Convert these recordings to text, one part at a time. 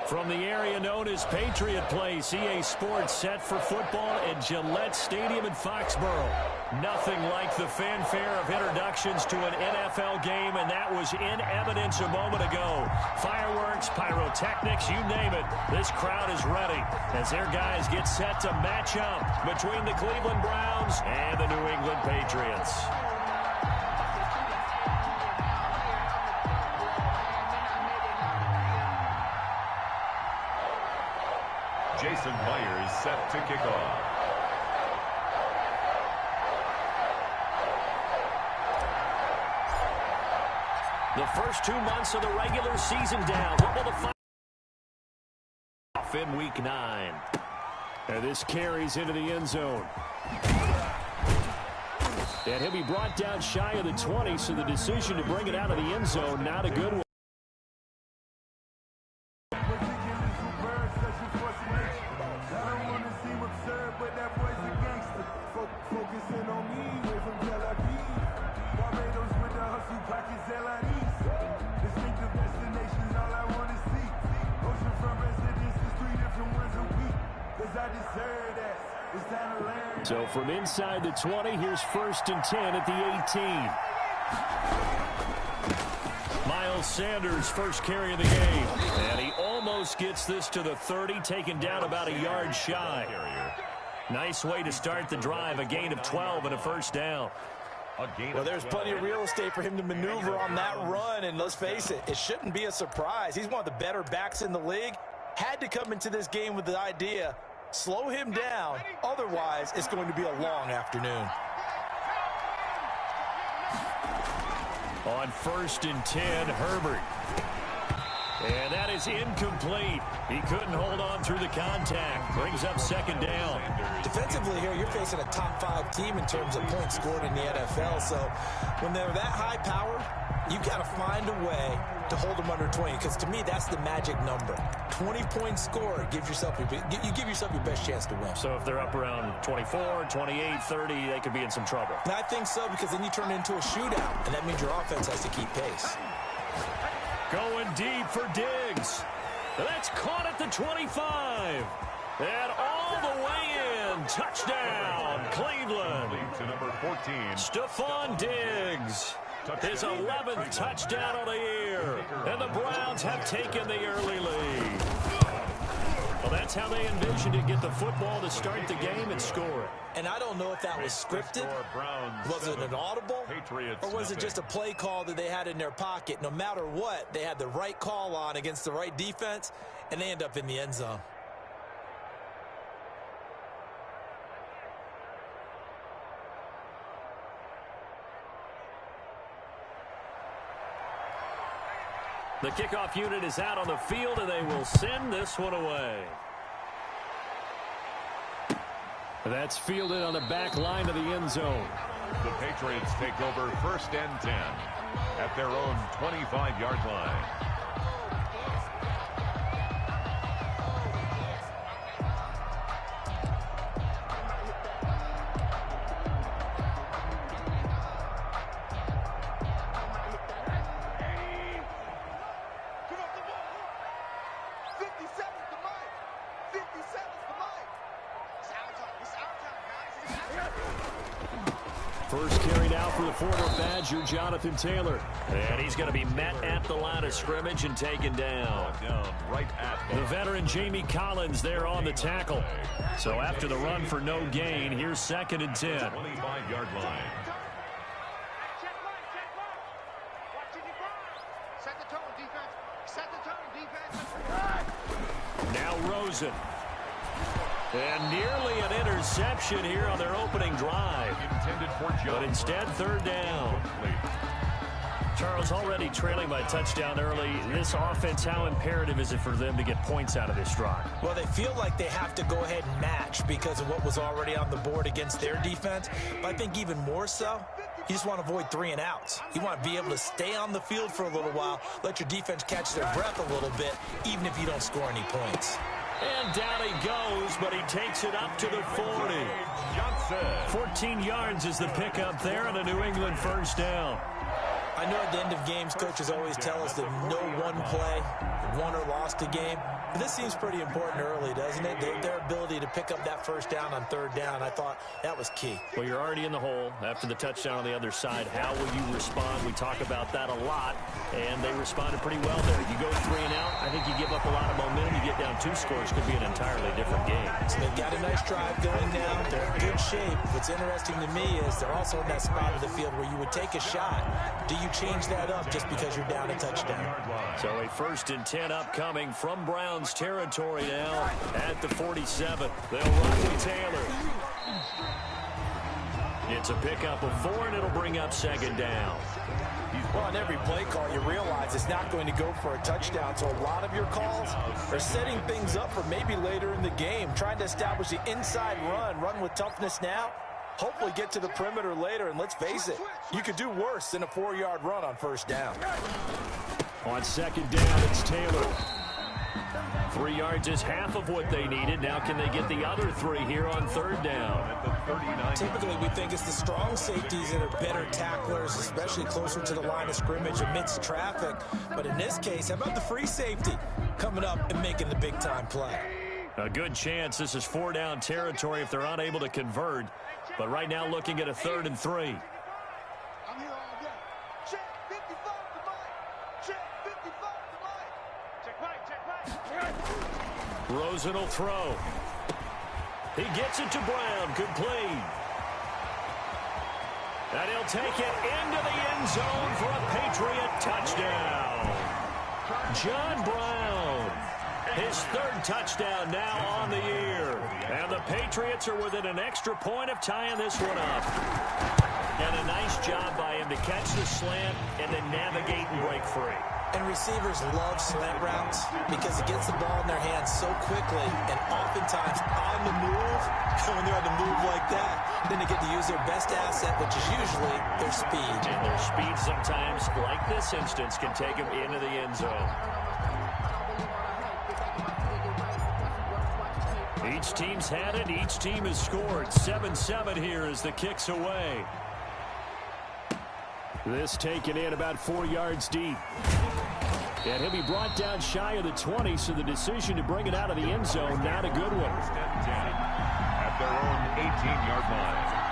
From the area known as Patriot Place, EA Sports set for football at Gillette Stadium in Foxborough. Nothing like the fanfare of introductions to an NFL game, and that was in evidence a moment ago. Fireworks, pyrotechnics, you name it. This crowd is ready as their guys get set to match up between the Cleveland Browns and the New England Patriots. Jason Myers set to kick off. The first 2 months of the regular season down. What will the final off in week 9? And this carries into the end zone. And he'll be brought down shy of the 20, so the decision to bring it out of the end zone, not a good one. So from inside the 20, here's 1st and 10 at the 18. Miles Sanders, first carry of the game. And he almost gets this to the 30, taken down about a yard shy. Nice way to start the drive, a gain of 12 and a first down. Well, there's plenty of real estate for him to maneuver on that run, and let's face it, it shouldn't be a surprise. He's one of the better backs in the league. Had to come into this game with the idea, slow him down, otherwise it's going to be a long afternoon. On 1st and 10, Herbert. And that is incomplete. He couldn't hold on through the contact. Brings up 2nd down. Defensively here, you're facing a top 5 team in terms of points scored in the NFL. So when they're that high powered, you got to find a way to hold them under 20, because to me that's the magic number. 20 points scored, you give yourself your best chance to win. So if they're up around 24, 28, 30, they could be in some trouble. And I think so, because then you turn it into a shootout, and that means your offense has to keep pace. Going deep for Diggs. That's caught at the 25. And all the way in. Touchdown, Cleveland. To number 14. Stephon Diggs. His 11th touchdown of the year. And the Browns have taken the early lead. Well, that's how they envisioned it. Get the football to start the game and score it. And I don't know if that was scripted. Was it an audible? Or was it just a play call that they had in their pocket? No matter what, they had the right call on against the right defense, and they end up in the end zone. The kickoff unit is out on the field, and they will send this one away. That's fielded on the back line of the end zone. The Patriots take over 1st and 10 at their own 25-yard line. First carry now for the former Badger, Jonathan Taylor. And he's going to be met at the line of scrimmage and taken down. Right at the veteran Jamie Collins there on the tackle. So after the run for no gain, here's 2nd and 10. 25-yard line. Now Rosen. And nearly an interception here on their opening drive. But instead, 3rd down. Charles, already trailing by touchdown early. This offense, how imperative is it for them to get points out of this drive? Well, they feel like they have to go ahead and match because of what was already on the board against their defense. But I think even more so, you just want to avoid 3 and outs. You want to be able to stay on the field for a little while, let your defense catch their breath a little bit, even if you don't score any points. And down he goes, but he takes it up to the 40. 14 yards is the pickup there, and a New England 1st down. I know at the end of games, coaches always tell us that no one play won or lost a game. But this seems pretty important early, doesn't it? Their ability to pick up that first down on third down, I thought that was key. Well, you're already in the hole after the touchdown on the other side. How will you respond? We talk about that a lot, and they responded pretty well there. You go 3 and out, I think you give up a lot of momentum. You get down 2 scores, could be an entirely different game. So they've got a nice drive going now. They're in good shape. What's interesting to me is they're also in that spot of the field where you would take a shot. Do you change that up just because you're down a touchdown? So a 1st and 10 upcoming from Browns territory now at the 47. They'll run with Taylor. It's a pickup of 4, and it'll bring up 2nd down. Well, on every play call, you realize it's not going to go for a touchdown. So a lot of your calls are setting things up for maybe later in the game, trying to establish the inside run with toughness now. Hopefully get to the perimeter later, and let's face it, you could do worse than a 4-yard run on 1st down. On 2nd down, it's Taylor. 3 yards is half of what they needed. Now can they get the other 3 here on 3rd down? Typically, we think it's the strong safeties that are better tacklers, especially closer to the line of scrimmage amidst traffic. But in this case, how about the free safety coming up and making the big-time play? A good chance this is 4-down territory if they're unable to convert. But right now looking at a 3rd and 3. Rosen will throw. He gets it to Brown. Complete. And he'll take it into the end zone for a Patriot touchdown. John Brown. His 3rd touchdown now on the year. And the Patriots are within an extra point of tying this one up. And a nice job by him to catch the slant and then navigate and break free. And receivers love slant routes because it gets the ball in their hands so quickly and oftentimes on the move. When they're on the move like that, then they get to use their best asset, which is usually their speed. And their speed sometimes, like this instance, can take them into the end zone. Each team's had it. Each team has scored. 7-7 here as the kick's away. This taken in about 4 yards deep. And he'll be brought down shy of the 20, so the decision to bring it out of the end zone, not a good one. At their own 18-yard line.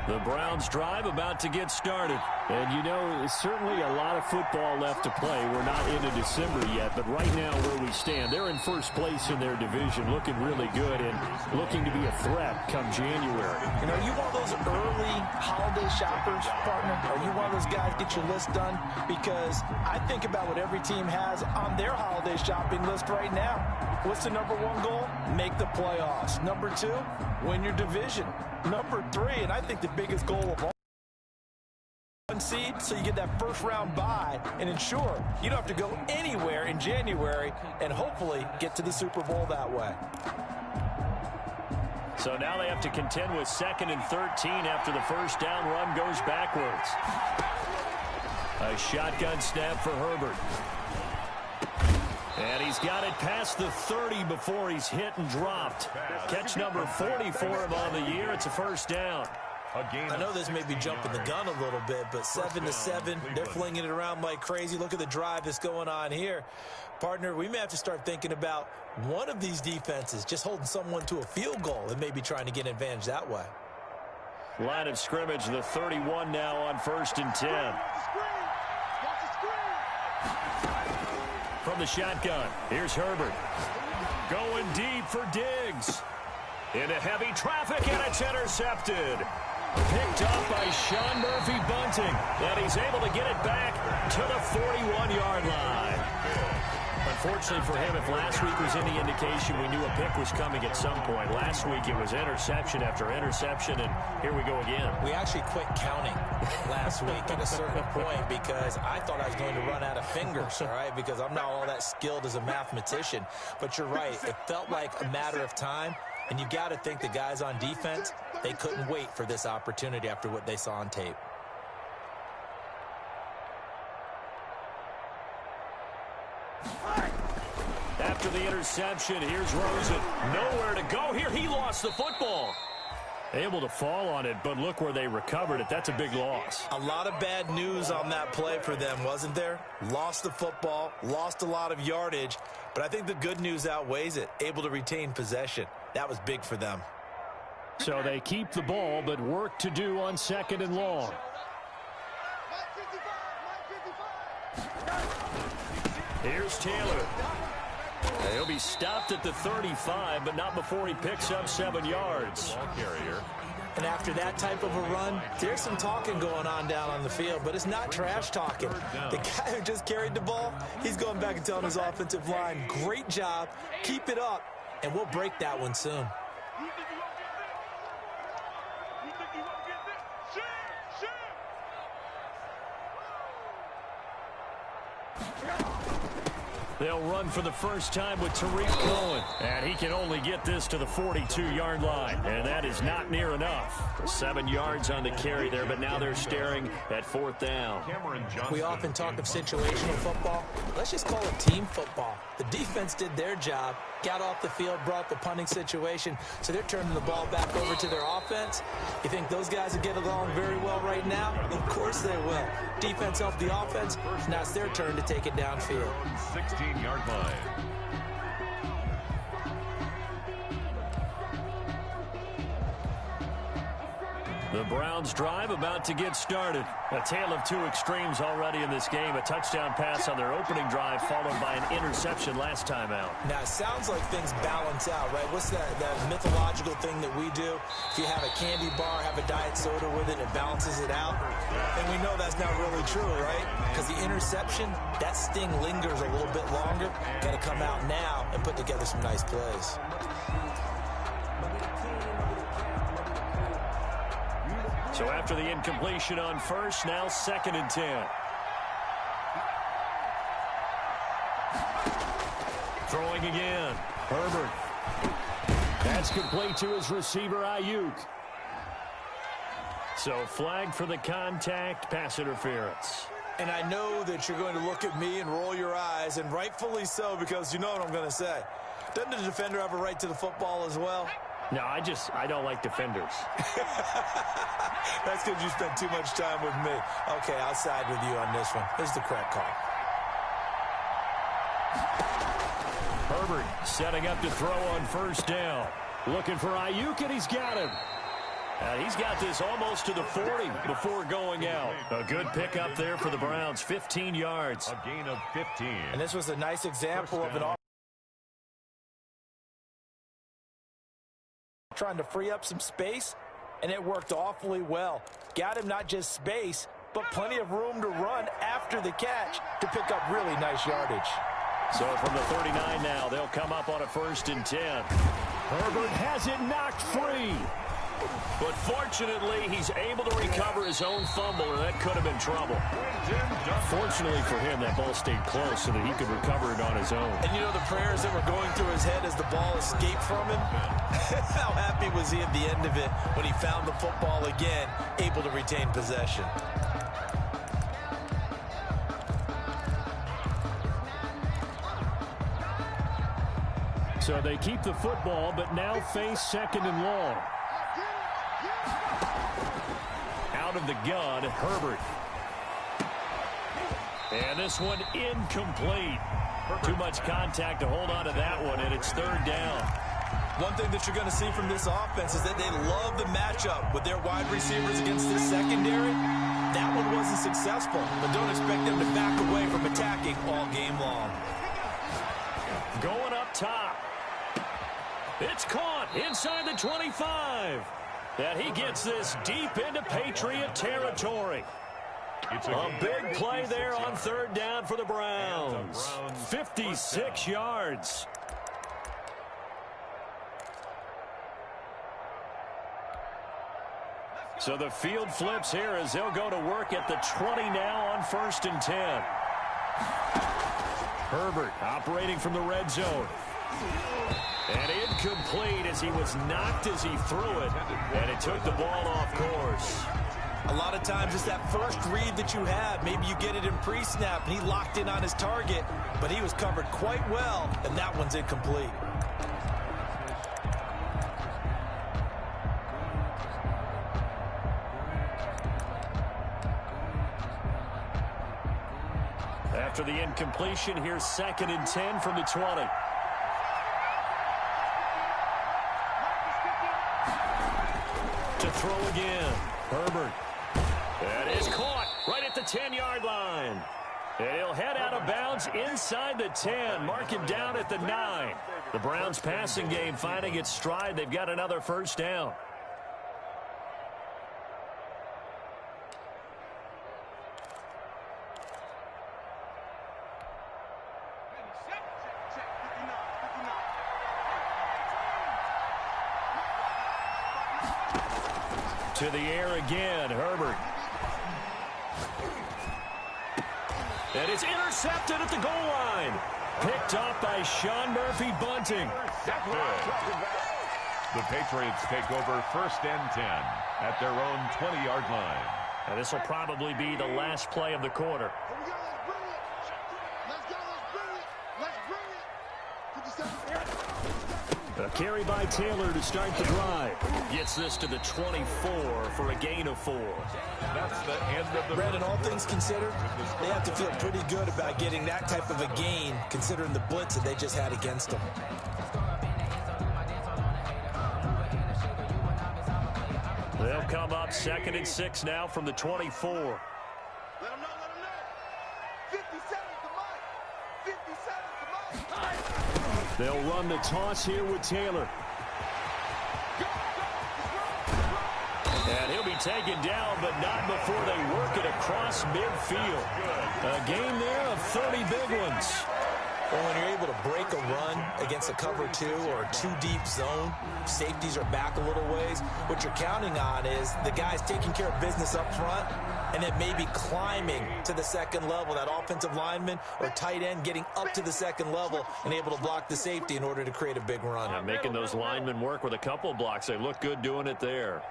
The Browns drive about to get started. And, you know, certainly a lot of football left to play. We're not into December yet, but right now where we stand, they're in 1st place in their division, looking really good and looking to be a threat come January. And are you one of those early holiday shoppers, partner? Are you one of those guys get your list done? Because I think about what every team has on their holiday shopping list right now. What's the number 1 goal? Make the playoffs. Number 2, win your division. Number 3, and I think the biggest goal of all, seed, so you get that 1st round bye and ensure you don't have to go anywhere in January and hopefully get to the Super Bowl that way. So now they have to contend with 2nd and 13 after the 1st down run goes backwards. A shotgun snap for Herbert. And he's got it past the 30 before he's hit and dropped. Catch number 40 for him on the year. It's a 1st down. I know this may be jumping the gun a little bit, but 7-7, they're flinging it around like crazy. Look at the drive that's going on here. Partner, we may have to start thinking about one of these defenses just holding someone to a field goal and maybe trying to get an advantage that way. Line of scrimmage, the 31 now on 1st and 10. From the shotgun, here's Herbert. Going deep for Diggs. Into heavy traffic, and it's intercepted. Picked up by Sean Murphy-Bunting. And he's able to get it back to the 41-yard line. Unfortunately for him, if last week was any indication, we knew a pick was coming at some point. Last week it was interception after interception, and here we go again. We actually quit counting last week at a certain point because I thought I was going to run out of fingers, all right, because I'm not all that skilled as a mathematician. But you're right. It felt like a matter of time, and you got to think the guys on defense, they couldn't wait for this opportunity after what they saw on tape. after the interception. Here's Rosen. Nowhere to go here. He lost the football. Able to fall on it, but look where they recovered it. That's a big loss. A lot of bad news on that play for them, wasn't there? Lost the football, lost a lot of yardage, but I think the good news outweighs it. Able to retain possession. That was big for them. So they keep the ball, but work to do on 2nd and long. Here's Taylor. He'll be stopped at the 35, but not before he picks up 7 yards. Ball carrier. And after that type of a run, there's some talking going on down on the field, but it's not trash talking. The guy who just carried the ball, he's going back and telling his offensive line, great job, keep it up, and we'll break that one soon. They'll run for the first time with Tariq Cohen. And he can only get this to the 42-yard line. And that is not near enough. 7 yards on the carry there, but now they're staring at 4th down. We often talk of situational football. Let's just call it team football. The defense did their job, got off the field, brought the punting situation, so they're turning the ball back over to their offense. You think those guys will get along very well right now? Of course they will. Defense helped the offense. Now it's their turn to take it downfield. 16-yard line. The Browns drive about to get started. A tale of 2 extremes already in this game. A touchdown pass on their opening drive followed by an interception last time out. Now, it sounds like things balance out, right? What's that mythological thing that we do? If you have a candy bar, have a diet soda with it, it balances it out. And we know that's not really true, right? Because the interception, that sting lingers a little bit longer. Got to come out now and put together some nice plays. So after the incompletion on first, now 2nd and 10. Throwing again. Herbert. That's complete to his receiver, Ayuk. So flag for the contact, pass interference. And I know that you're going to look at me and roll your eyes, and rightfully so, because you know what I'm going to say. Doesn't the defender have a right to the football as well? No, I don't like defenders. That's because you spent too much time with me. Okay, I'll side with you on this one. Here's the correct call. Herbert setting up to throw on 1st down. Looking for Ayuk, and he's got him. And he's got this almost to the 40 before going out. A good pickup there for the Browns, 15 yards. A gain of 15. And this was a nice example of an trying to free up some space, and it worked awfully well. Got him not just space, but plenty of room to run after the catch to pick up really nice yardage. So from the 39 now, they'll come up on a 1st and 10. Herbert has it knocked free. But fortunately, he's able to recover his own fumble, or that could have been trouble. Fortunately for him, that ball stayed close so that he could recover it on his own. And you know the prayers that were going through his head as the ball escaped from him? How happy was he at the end of it when he found the football again, able to retain possession? So they keep the football, but now face 2nd and long. Out of the gun, Herbert. And this one incomplete. Too much contact to hold on to that one, and it's 3rd down. One thing that you're going to see from this offense is that they love the matchup with their wide receivers against this secondary. That one wasn't successful, but don't expect them to back away from attacking all game long. Going up top. It's caught inside the 25. And he gets this deep into Patriot territory. A big play there on 3rd down for the Browns. 56 yards. So the field flips here as they'll go to work at the 20 now on 1st and 10. Herbert operating from the red zone. And incomplete as he was knocked as he threw it. And it took the ball off course. A lot of times it's that first read that you have. Maybe you get it in pre-snap, and he locked in on his target, but he was covered quite well, and that one's incomplete. After the incompletion, here's 2nd and 10 from the 20. To throw again. Herbert. That is caught right at the 10-yard line. And he'll head out of bounds inside the 10. Mark him down at the 9. The Browns passing game finding its stride. They've got another first down. To the air again, Herbert. And it's intercepted at the goal line. Picked off by Sean Murphy-Bunting. The Patriots take over 1st and 10 at their own 20-yard line. And this will probably be the last play of the quarter. A carry by Taylor to start the drive. Gets this to the 24 for a gain of 4. That's the end of the... Brandon, all things considered, they have to feel pretty good about getting that type of a gain, considering the blitz that they just had against them. They'll come up 2nd and 6 now from the 24. Let them know, let them know. 57 to Mike. 57 to Mike. They'll run the toss here with Taylor. And he'll be taken down, but not before they work it across midfield. A game there of 30 big ones. Well, when you're able to break a run against a cover 2 or a 2-deep zone, safeties are back a little ways. What you're counting on is the guys taking care of business up front and then maybe climbing to the second level, that offensive lineman or tight end getting up to the second level and able to block the safety in order to create a big run. Yeah, making those linemen work with a couple of blocks. They look good doing it there.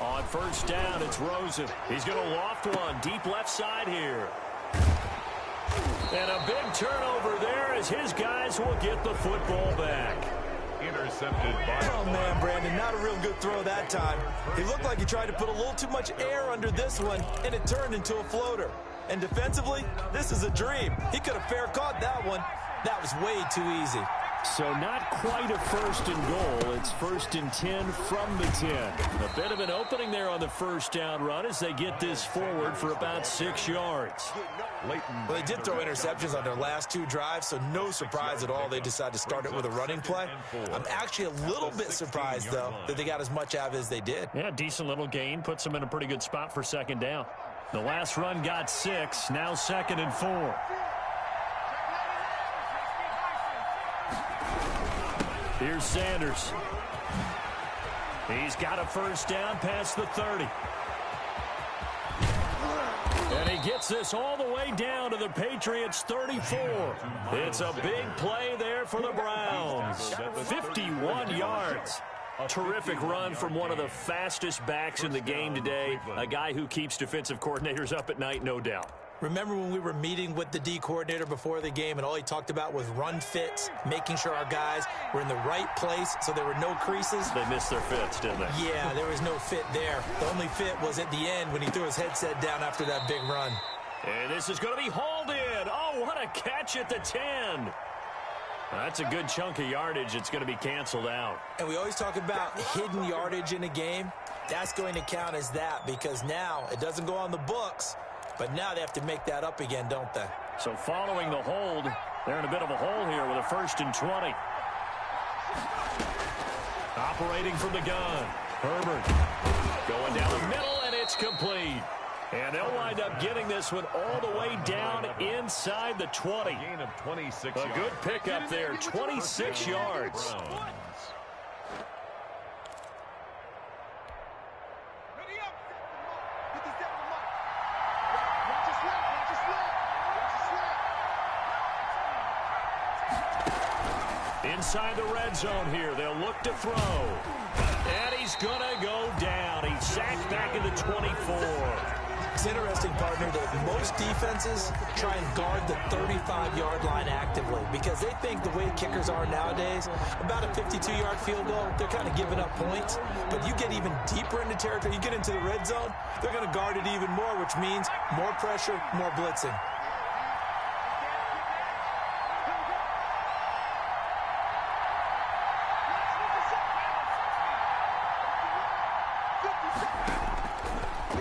On first down, it's Rosen. He's going to loft one deep left side here. And a big turnover there as his guys will get the football back. Intercepted by... Oh, man, Brandon, not a real good throw that time. He looked like he tried to put a little too much air under this one, and it turned into a floater. And defensively, this is a dream. He could have fair caught that one. That was way too easy. So not quite a 1st and goal. It's 1st and 10 from the 10. A bit of an opening there on the first down run as they get this forward for about 6 yards. Well, they did throw interceptions on their last 2 drives, so no surprise at all they decided to start it with a running play. I'm actually a little bit surprised, though, that they got as much out of it as they did. Yeah, decent little gain. Puts them in a pretty good spot for 2nd down. The last run got 6. Now 2nd and 4. Here's Sanders. He's got a first down past the 30. And he gets this all the way down to the Patriots' 34. It's a big play there for the Browns. 51 yards. Terrific run from one of the fastest backs in the game today. A guy who keeps defensive coordinators up at night, no doubt. Remember when we were meeting with the D coordinator before the game and all he talked about was run fits, making sure our guys were in the right place so there were no creases? They missed their fits, didn't they? Yeah, there was no fit there. The only fit was at the end when he threw his headset down after that big run. And this is going to be hauled in. Oh, what a catch at the 10. That's a good chunk of yardage. It's going to be canceled out. And we always talk about hidden yardage in a game. That's going to count as that because now it doesn't go on the books. But now they have to make that up again, don't they? So following the hold, they're in a bit of a hole here with a 1st and 20. Operating from the gun. Herbert going down the middle, and it's complete. And they'll wind up getting this one all the way down inside the 20. Gain of 26 A good pickup there, 26 yards. inside the red zone here. They'll look to throw. And he's going to go down. He's sacked back in the 24. It's interesting, partner, that most defenses try and guard the 35-yard line actively because they think the way kickers are nowadays, about a 52-yard field goal, they're kind of giving up points. But you get even deeper into territory, you get into the red zone, they're going to guard it even more, which means more pressure, more blitzing.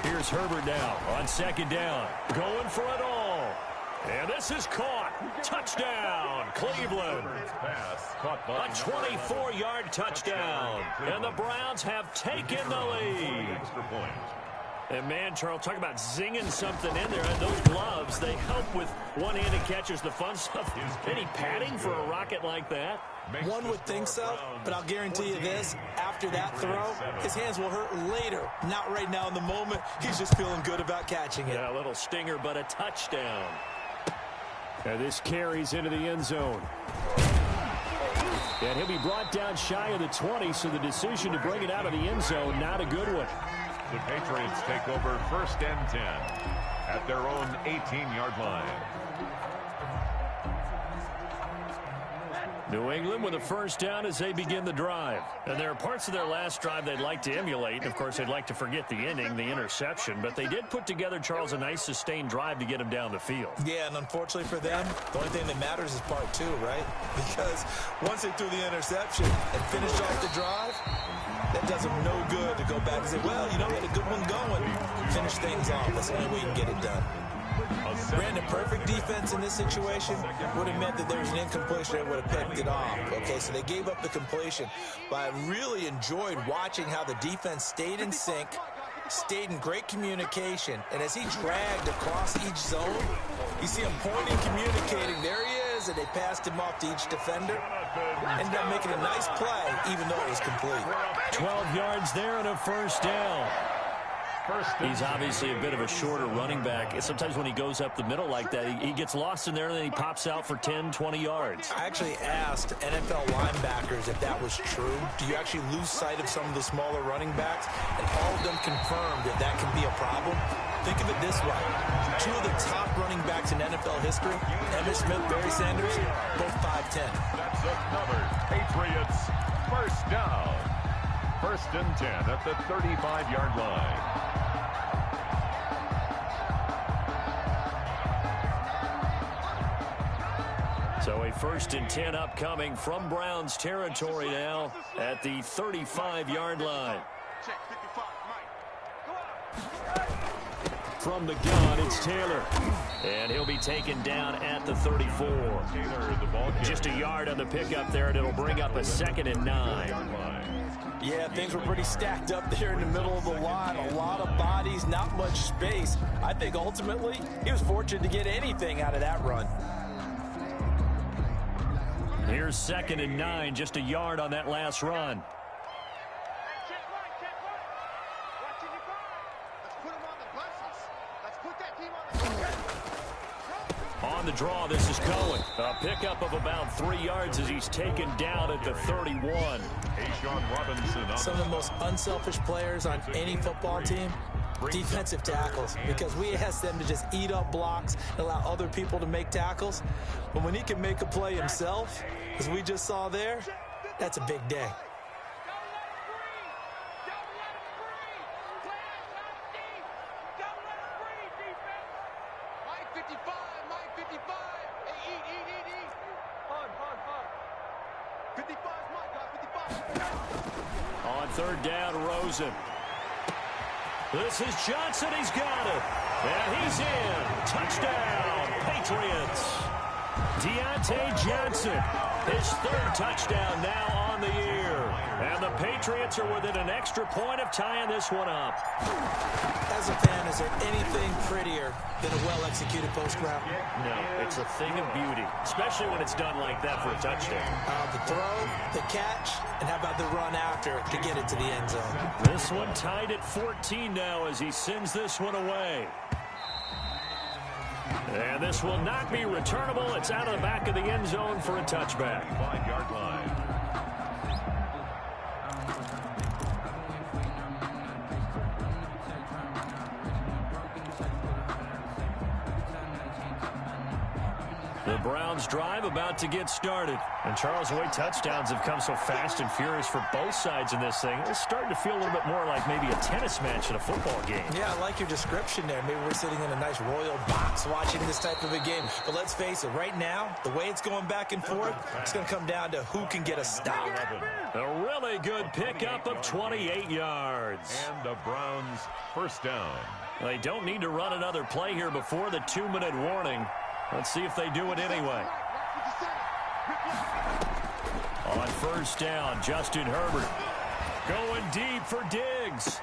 Here's Herbert now on second down. Going for it all. And this is caught. Touchdown, Cleveland. A 24-yard touchdown. And the Browns have taken the lead. And man, Charles, talk about zinging something in there. And those gloves, they help with one-handed catches. The fun stuff. Any padding for a rocket like that? One would think so, but I'll guarantee you this. After that throw, his hands will hurt later. Not right now in the moment. He's just feeling good about catching it. Yeah, a little stinger, but a touchdown. And this carries into the end zone. And he'll be brought down shy of the 20, so the decision to bring it out of the end zone, not a good one. The Patriots take over 1st and 10 at their own 18-yard line. New England with a first down as they begin the drive. And there are parts of their last drive they'd like to emulate. And, of course, they'd like to forget the ending, the interception. But they did put together, Charles, a nice sustained drive to get them down the field. Yeah, and unfortunately for them, the only thing that matters is part 2, right? Because once they threw the interception and finished off the drive, that does them no good to go back and say, well, you know, we had a good one going. Finish things off. That's the only way you can get it done. Ran a perfect defense in this situation would have meant that there was an incompletion that would have picked it off. Okay, so they gave up the completion. But I really enjoyed watching how the defense stayed in sync, stayed in great communication, and as he dragged across each zone, you see him pointing, communicating. There he is, and they passed him off to each defender. Ended up making a nice play, even though it was complete. 12 yards there and a first down. He's obviously a bit of a shorter running back. Sometimes when he goes up the middle like that, he gets lost in there and then he pops out for 10, 20 yards. I actually asked NFL linebackers if that was true. Do you actually lose sight of some of the smaller running backs? And all of them confirmed that that can be a problem. Think of it this way. 2 of the top running backs in NFL history, Emmitt Smith, Barry Sanders, both 5'10". That's another Patriots first down. 1st and 10 at the 35-yard line. So a 1st and 10 upcoming from Browns territory now at the 35-yard line. From the gun, it's Taylor. And he'll be taken down at the 34. Just a yard on the pickup there, and it'll bring up a 2nd and 9. Yeah, things were pretty stacked up there in the middle of the line. A lot of bodies, not much space. I think ultimately he was fortunate to get anything out of that run. Here's 2nd and 9, just a yard on that last run. On the draw, this is Cohen. A pickup of about 3 yards as he's taken down at the 31. Some of the most unselfish players on any football team, defensive tackles, because we ask them to just eat up blocks and allow other people to make tackles. But when he can make a play himself, as we just saw there, that's a big day. On 3rd down, Rosen. This is Johnson. He's got it. And he's in. Touchdown, Patriots. Deontay Johnson, his 3rd touchdown now on the year. And the Patriots are within an extra point of tying this one up. As a fan, is there anything prettier than a well-executed post route? No, it's a thing of beauty, especially when it's done like that for a touchdown. The throw, the catch, and how about the run after to get it to the end zone? This one tied at 14 now as he sends this one away. And this will not be returnable. It's out of the back of the end zone for a touchback. 5-yard line. Browns drive about to get started. And Charles, the way touchdowns have come so fast and furious for both sides in this thing, it's starting to feel a little bit more like maybe a tennis match in a football game. Yeah, I like your description there. Maybe we're sitting in a nice royal box watching this type of a game. But let's face it, right now, the way it's going back and forth, it's going to come down to who can get a stop. A really good pickup of 28 yards. And the Browns first down. They don't need to run another play here before the 2-minute warning. Let's see if they do it anyway. On first down, Justin Herbert going deep for Diggs.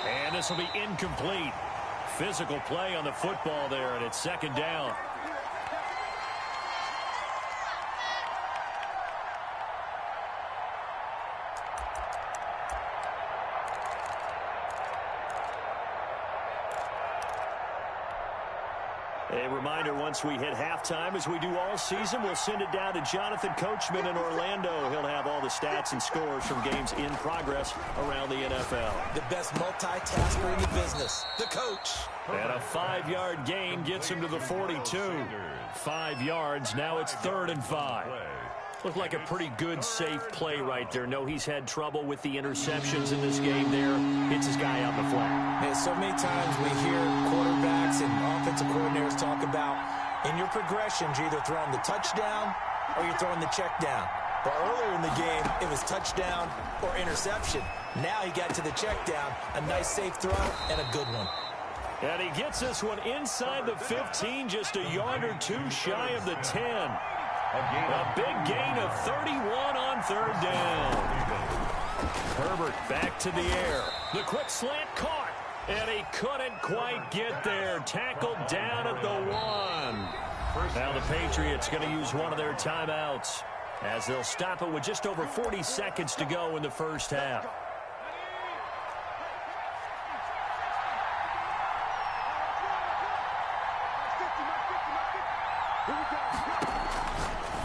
And this will be incomplete. Physical play on the football there, and it's second down. A reminder, once we hit halftime, as we do all season, we'll send it down to Jonathan Coachman in Orlando. He'll have all the stats and scores from games in progress around the NFL. The best multitasker in the business, the coach. And a 5-yard gain gets him to the 42. 5 yards, now it's 3rd and 5. Looked like a pretty good, safe play right there. No, he's had trouble with the interceptions in this game there. Hits his guy out the flat. Man, so many times we hear quarterbacks and offensive coordinators talk about in your progressions, you're either throwing the touchdown or you're throwing the check down. But earlier in the game, it was touchdown or interception. Now he got to the check down, a nice safe throw, and a good one. And he gets this one inside the 15, just a yard or two shy of the 10. A big gain of 31 on 3rd down. Herbert back to the air. The quick slant caught. And he couldn't quite get there. Tackled down at the 1. Now the Patriots going to use one of their timeouts as they'll stop it with just over 40 seconds to go in the first half.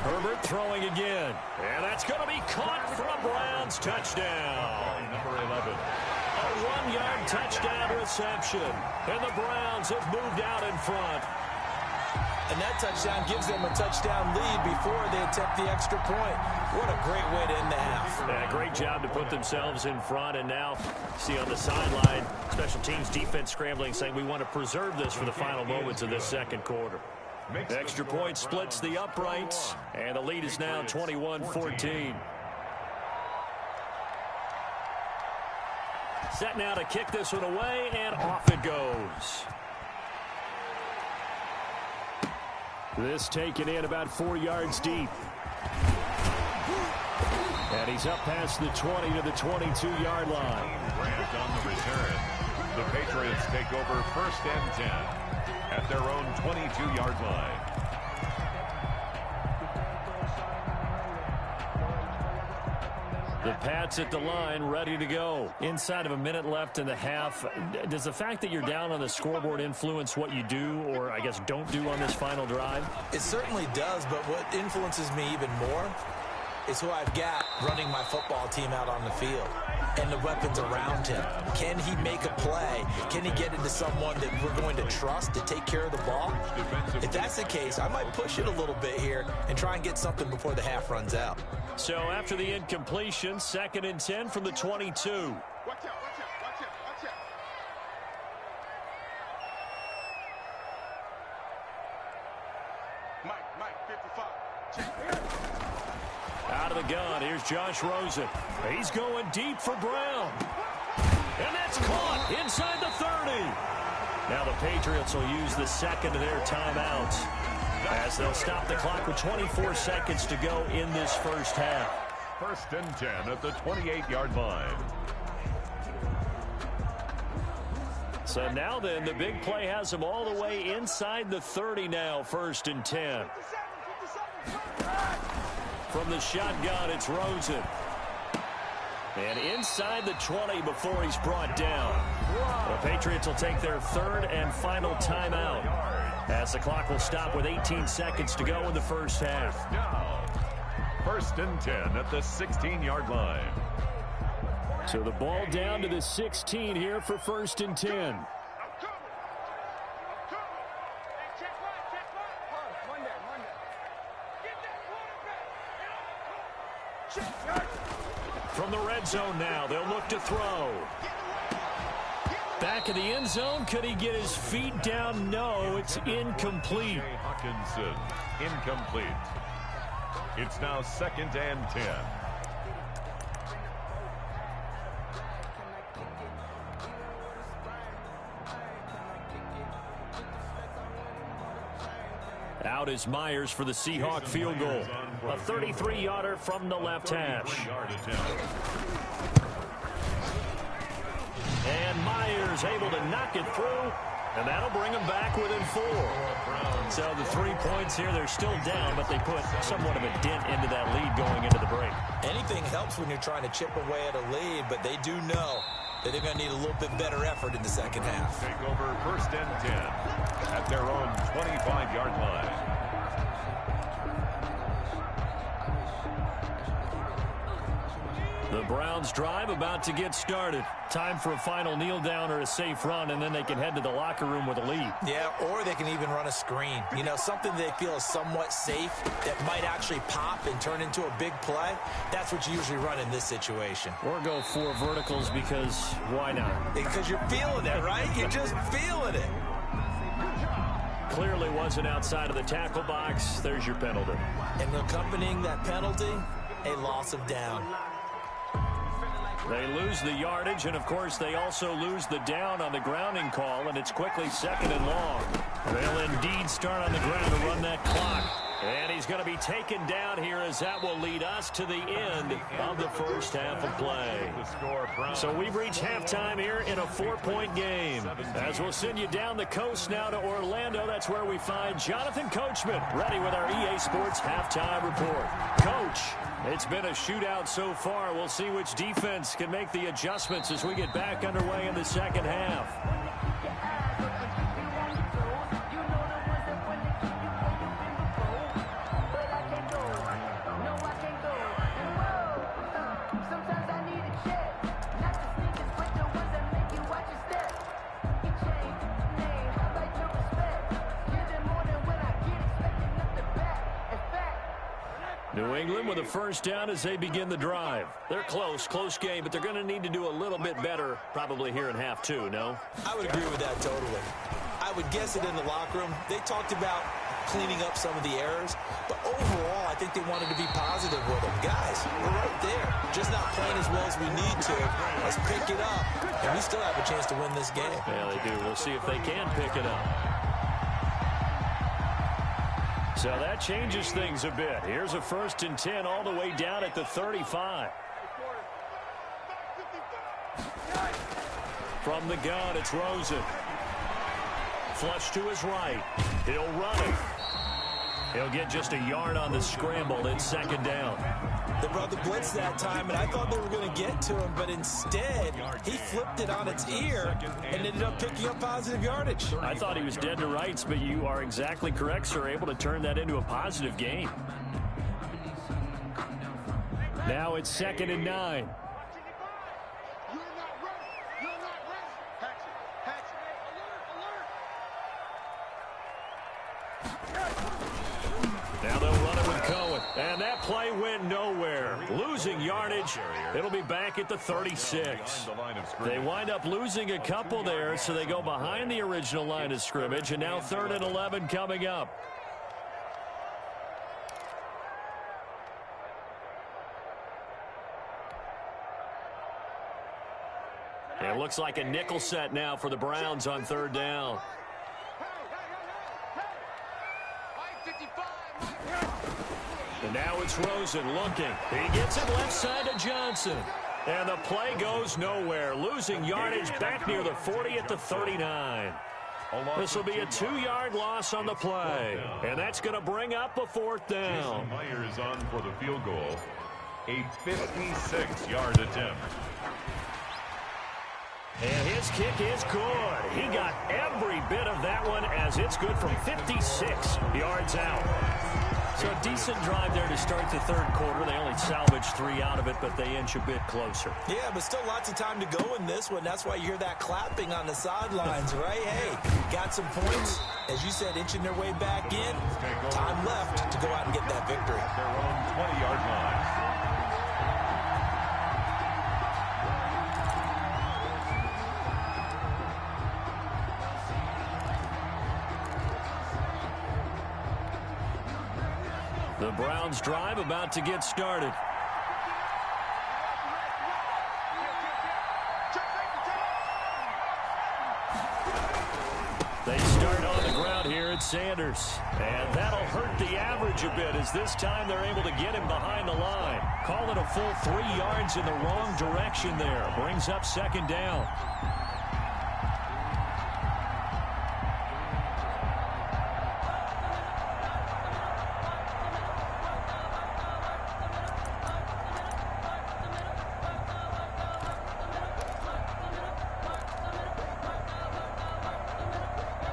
Herbert throwing again. And that's going to be caught for a Browns touchdown. Number 11. A 1-yard touchdown reception. And the Browns have moved out in front. And that touchdown gives them a touchdown lead before they attempt the extra point. What a great way to end the half. Yeah, great job to put themselves in front. And now, see on the sideline, special teams defense scrambling, saying we want to preserve this for the final moments of this second quarter. Extra point splits the uprights, and the lead is now 21-14. Set now to kick this one away, and off it goes. This taken in about 4 yards deep. And he's up past the 20 to the 22-yard line. Grant on the return. The Patriots take over 1st and 10 at their own 22-yard line. The Pats at the line, ready to go. Inside of a minute left in the half. Does the fact that you're down on the scoreboard influence what you do, or I guess don't do on this final drive? It certainly does, but what influences me even more is who I've got running my football team out on the field and the weapons around him. Can he make a play? Can he get into someone that we're going to trust to take care of the ball? If that's the case, I might push it a little bit here and try and get something before the half runs out. So after the incompletion, 2nd and 10 from the 22. Watch out, watch out, watch out, watch out. Mike, 55. Out of the gun, here's Josh Rosen. He's going deep for Brown. And that's caught inside the 30. Now the Patriots will use the second of their timeouts as they'll stop the clock with 24 seconds to go in this first half. 1st and 10 at the 28-yard line. So now then, the big play has them all the way inside the 30 now, 1st and 10. From the shotgun, it's Rosen. And inside the 20 before he's brought down. The Patriots will take their 3rd and final timeout as the clock will stop with 18 seconds to go in the first half. Now, 1st and 10 at the 16-yard line. So the ball down to the 16 here for 1st and 10. From the red zone now, they'll look to throw. Back in the end zone, could he get his feet down? No, it's incomplete. Hawkinson, incomplete. It's now 2nd and 10. Out is Myers for the Seahawk field goal. A 33-yarder from the left hash. And Myers able to knock it through, and that'll bring them back within 4. So the 3 points here, they're still down, but they put somewhat of a dent into that lead going into the break. Anything helps when you're trying to chip away at a lead, but they do know that they're going to need a little bit better effort in the second half. Take over 1st and 10 at their own 25-yard line. The Browns drive about to get started. Time for a final kneel down or a safe run, and then they can head to the locker room with a lead. Yeah, or they can even run a screen. You know, something they feel is somewhat safe that might actually pop and turn into a big play. That's what you usually run in this situation. Or go 4 verticals because why not? Because you're feeling it, right? You're just feeling it. Clearly wasn't outside of the tackle box. There's your penalty. And accompanying that penalty, a loss of down. They lose the yardage, and, of course, they also lose the down on the grounding call, and it's quickly 2nd and long. They'll indeed start on the ground to run that clock. And he's going to be taken down here as that will lead us to the end of the first half of play. So we've reached halftime here in a 4-point game. As we'll send you down the coast now to Orlando, that's where we find Jonathan Coachman ready with our EA Sports halftime report. Coach, it's been a shootout so far. We'll see which defense can make the adjustments as we get back underway in the second half. New England with a first down as they begin the drive. They're close game, but they're going to need to do a little bit better probably here in half 2, no? I would agree with that totally. I would guess it in the locker room. They talked about cleaning up some of the errors, but overall, I think they wanted to be positive with them. Guys, we're right there. Just not playing as well as we need to. Let's pick it up, and we still have a chance to win this game. Yeah, they do. We'll see if they can pick it up. So that changes things a bit. Here's a 1st and 10 all the way down at the 35. From the gun, it's Rosen. Flush to his right. He'll run it. He'll get just a yard on the scramble. It's 2nd down. They brought the blitz that time, and I thought they were going to get to him, but instead, he flipped it on its ear and ended up picking up positive yardage. I thought he was dead to rights, but you are exactly correct, sir. Able to turn that into a positive gain. Now it's 2nd and 9. Now they'll run it with Cohen. And that play went nowhere. Losing yardage. It'll be back at the 36. They wind up losing a couple there, so they go behind the original line of scrimmage. And now 3rd and 11 coming up. It looks like a nickel set now for the Browns on 3rd down. And now it's Rosen looking. He gets it left side to Johnson. And the play goes nowhere. Losing yardage back near the 40 at the 39. This will be a 2-yard loss on the play. And that's going to bring up a 4th down. Myers on for the field goal. A 56-yard attempt. And his kick is good. He got every bit of that one as it's good from 56 yards out. So a decent drive there to start the 3rd quarter. They only salvaged 3 out of it, but they inch a bit closer. Yeah, but still lots of time to go in this one. That's why you hear that clapping on the sidelines, right? Hey, got some points. As you said, inching their way back in. Time left to go out and get that victory. Their own 20-yard line. The Browns drive about to get started. They start on the ground here at Sanders. And that'll hurt the average a bit as this time they're able to get him behind the line. Call it a full 3 yards in the wrong direction there. Brings up second down.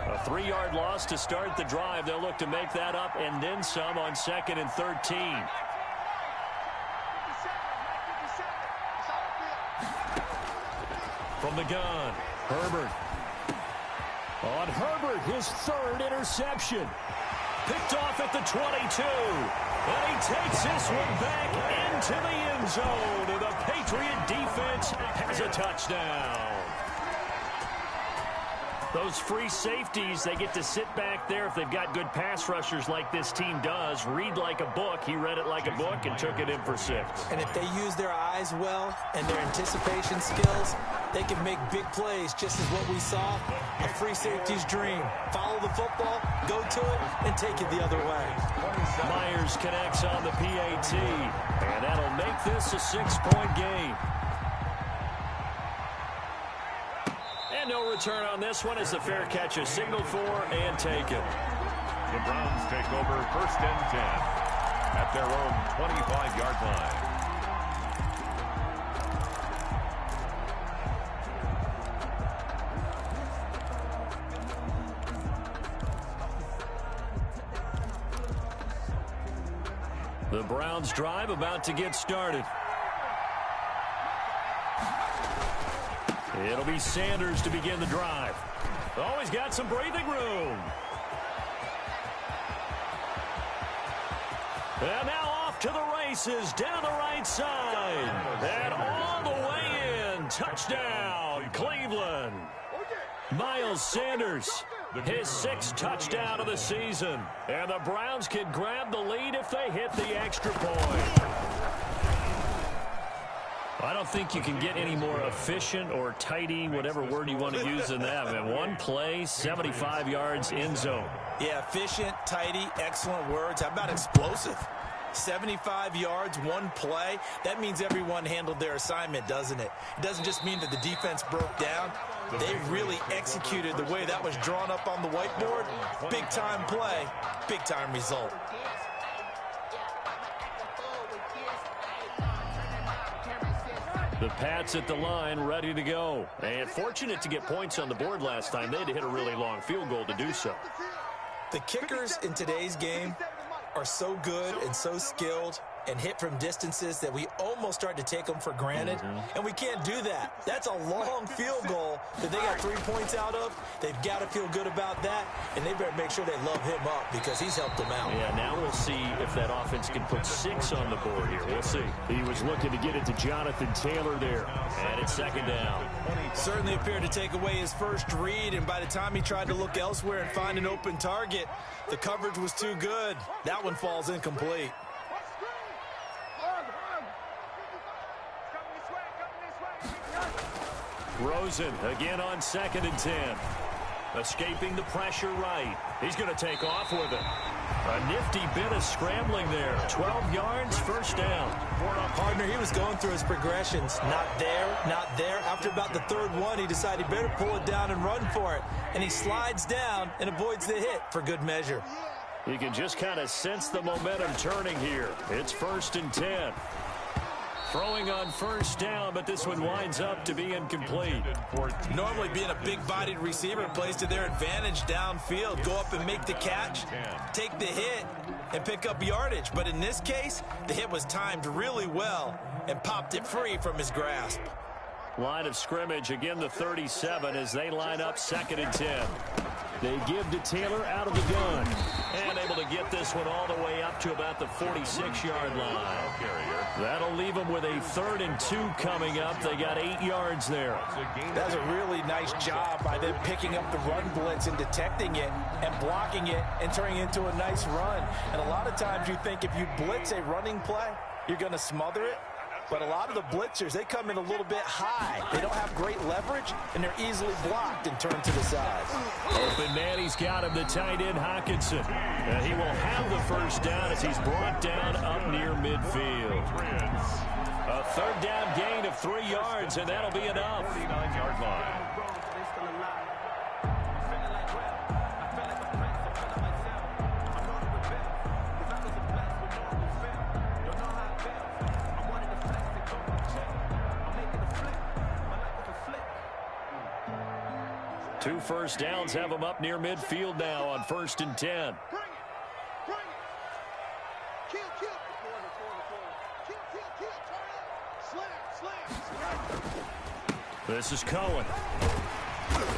A 3-yard loss to start the drive. They'll look to make that up and then some on 2nd and 13. From the gun, Herbert. On Herbert, his 3rd interception. Picked off at the 22. And he takes this one back into the end zone. And the Patriot defense has a touchdown. Those free safeties, they get to sit back there if they've got good pass rushers like this team does. Read like a book. He read it like a book and took it in for 6. And if they use their eyes well and their anticipation skills, they can make big plays, just as what we saw, a free safety's dream. Follow the football, go to it, and take it the other way. Myers connects on the PAT, and that'll make this a 6-point game. And no return on this one as the fair catch is signaled for and taken. The Browns take over 1st and 10 at their own 25-yard line. The Browns drive about to get started. It'll be Sanders to begin the drive. Oh, he's got some breathing room. And now off to the races, down the right side. And all the way in. Touchdown, Cleveland. Miles Sanders, his 6th touchdown of the season. And the Browns can grab the lead if they hit the extra point. I don't think you can get any more efficient or tidy, whatever word you want to use in that. Man, one play, 75 yards, end zone. Yeah, efficient, tidy, excellent words. How about explosive? 75 yards, one play. That means everyone handled their assignment, doesn't it? It doesn't just mean that the defense broke down. They really executed the way that was drawn up on the whiteboard. Big-time play, big-time result. The Pats at the line, ready to go. And fortunate to get points on the board last time. They had to hit a really long field goal to do so. The kickers in today's game are so good and so skilled and hit from distances that we almost start to take them for granted. And we can't do that. That's a long field goal that they got 3 points out of. They've got to feel good about that, and they better make sure they love him up because he's helped them out. Yeah, now we'll see if that offense can put 6 on the board here. We'll see. He was looking to get it to Jonathan Taylor there. And it's 2nd down. Certainly appeared to take away his first read, and by the time he tried to look elsewhere and find an open target, the coverage was too good. That one falls incomplete. Rosen again on 2nd and 10. Escaping the pressure right. He's going to take off with it. A nifty bit of scrambling there. 12 yards, 1st down. Partner, he was going through his progressions. Not there, not there. After about the 3rd one, he decided he better pull it down and run for it. And he slides down and avoids the hit for good measure. You can just kind of sense the momentum turning here. It's 1st and 10. Throwing on 1st down, but this one winds up to be incomplete. Normally being a big-bodied receiver plays to their advantage downfield. Go up and make the catch, take the hit, and pick up yardage. But in this case, the hit was timed really well and popped it free from his grasp. Line of scrimmage, again the 37 as they line up 2nd and 10. They give to Taylor out of the gun. And able to get this one all the way up to about the 46-yard line. That'll leave them with a 3rd and 2 coming up. They got 8 yards there. That's a really nice job by them picking up the run blitz and detecting it and blocking it and turning it into a nice run. And a lot of times you think if you blitz a running play, you're going to smother it. But a lot of the blitzers, they come in a little bit high. They don't have great leverage, and they're easily blocked and turned to the side. Open man, he's got him, the tight end, Hawkinson. He will have the first down as he's brought down up near midfield. A 3rd down gain of 3 yards, and that'll be enough. 49-yard line. Two first downs have them up near midfield now on 1st and 10. Bring it. Bring it. Kill. Turn it. Slam. This is Cohen.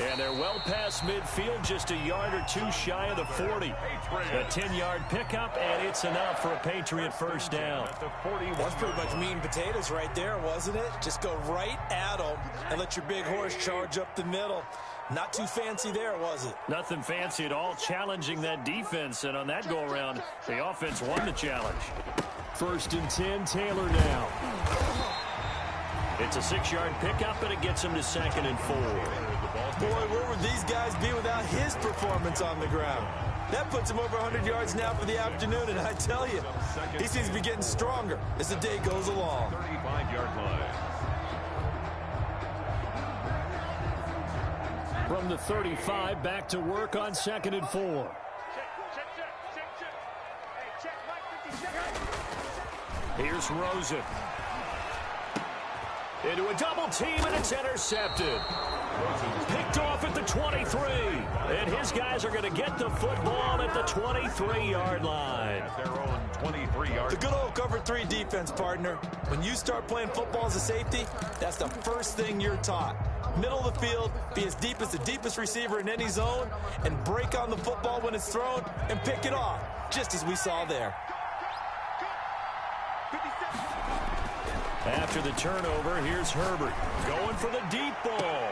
And they're well past midfield, just a yard or 2 shy of the 40. A 10-yard pickup, and it's enough for a Patriot first down. That's pretty much meat and potatoes right there, wasn't it? Just go right at them and let your big horse charge up the middle. Not too fancy there, was it? Nothing fancy at all, challenging that defense. And on that go-around, the offense won the challenge. 1st and 10, Taylor now. It's a 6-yard pickup, and it gets him to 2nd and 4. Boy, where would these guys be without his performance on the ground? That puts him over 100 yards now for the afternoon, and I tell you, he seems to be getting stronger as the day goes along. 35-yard line. From the 35, back to work on 2nd and 4. Here's Rosen. Into a double team, and it's intercepted. Picked off at the 23. And his guys are going to get the football at the 23-yard line. At their own 23-yard. The good old cover 3 defense, partner. When you start playing football as a safety, that's the first thing you're taught. Middle of the field, be as deep as the deepest receiver in any zone, and break on the football when it's thrown and pick it off, just as we saw there. After the turnover, here's Herbert going for the deep ball.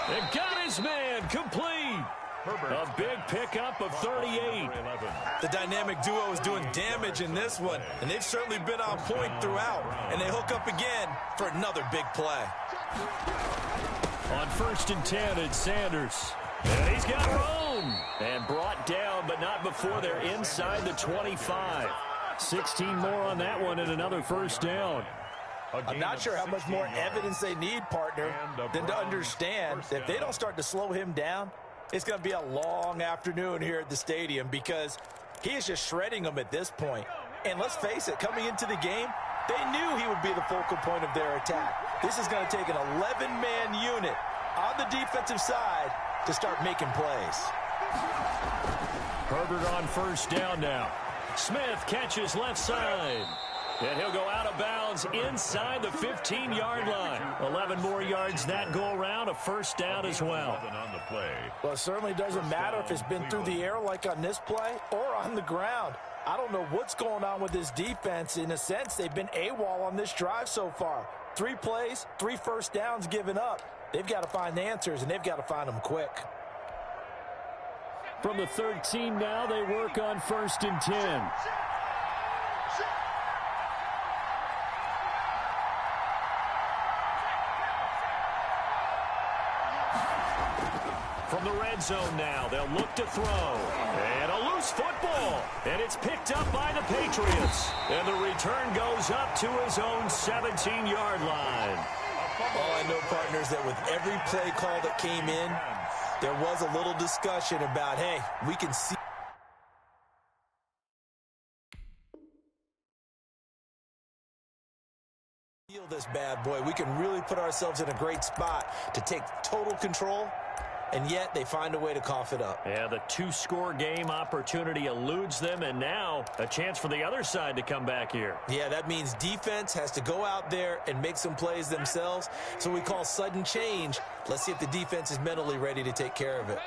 And got his man complete. A big pickup of 38. The dynamic duo is doing damage in this one, and they've certainly been on point throughout. And they hook up again for another big play. On 1st and 10, it's Sanders. And he's got room. And brought down, but not before they're inside the 25. 16 more on that one and another first down. I'm not sure how much more evidence they need, partner, than to understand that if they don't start to slow him down, it's going to be a long afternoon here at the stadium because he is just shredding them at this point. And let's face it, coming into the game, they knew he would be the focal point of their attack. This is going to take an 11-man unit on the defensive side to start making plays. Herbert on first down now. Smith catches left side. And he'll go out of bounds inside the 15-yard line. 11 more yards that go around, a first down as well. Well, it certainly doesn't matter if it's been through the air like on this play or on the ground. I don't know what's going on with this defense. In a sense, they've been AWOL on this drive so far. 3 plays, 3 first downs given up. They've got to find the answers, and they've got to find them quick. From the 13 now, they work on 1st and 10. From the red zone now, they'll look to throw. And a loose football. And it's picked up by the Patriots. And the return goes up to his own 17-yard line. All I know, partners, that with every play call that came in, there was a little discussion about, hey, we can see this bad boy. We can really put ourselves in a great spot to take total control, and yet they find a way to cough it up. Yeah, the 2-score game opportunity eludes them, and now a chance for the other side to come back here. Yeah, that means defense has to go out there and make some plays themselves. So we call sudden change. Let's see if the defense is mentally ready to take care of it.